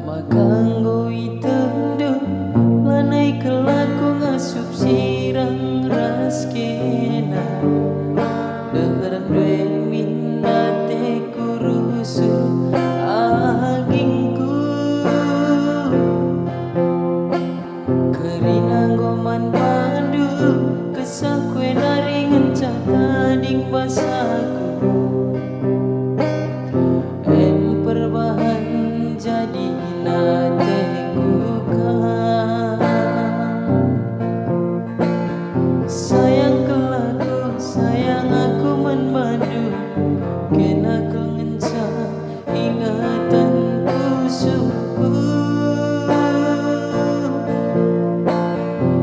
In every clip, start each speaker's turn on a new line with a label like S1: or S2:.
S1: Makanggo itendu lanai kelaku ngasup sirang raskena Deheran dwe minate kurusu agingku Kerina goman pandu kesakwe naringan catading basaku Perbahan jadi nateku kan Sayang kelaku, sayang aku membandu Kena kengencang ingatanku suku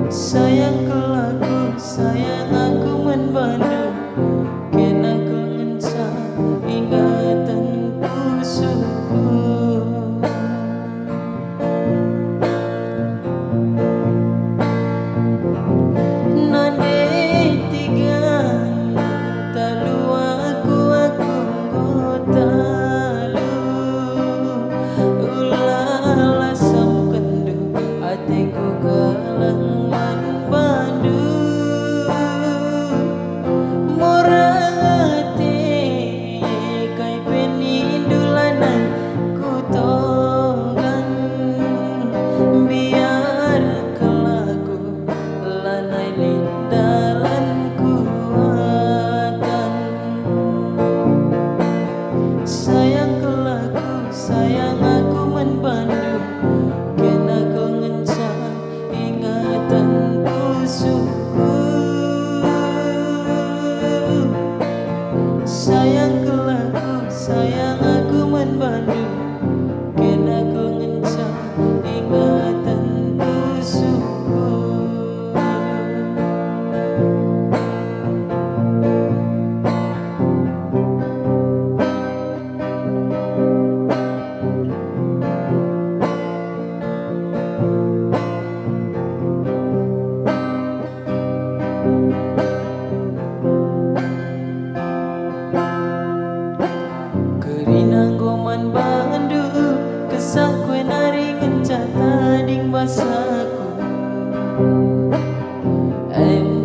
S1: Sayang kelaku, sayang aku membandu Kena kengencang ingatanku suku Sayang kelaku, sayang aku membandu Kena kau ngencang ingatanku suku Sayang kelaku, sayang aku membandu Kena kau ngencang ingatanku suku Goman bandu kesakwe naringan catading basaku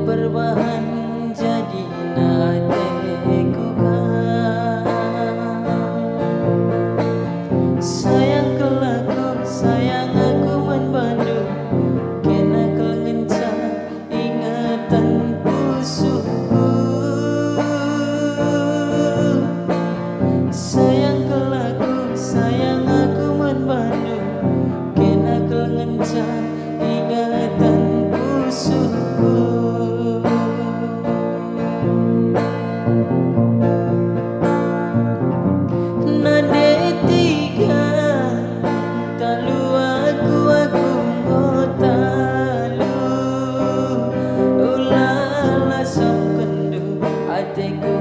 S1: perbahan jadi nateku kan Sayang kelaku, sayang aku membandu Kena kengencang ingatanku suku Sayang kelaku, sayang aku membandu Kena kengencang ingatanku suku Nade tiga talu aku ngotalu Ulala sam kendu ateku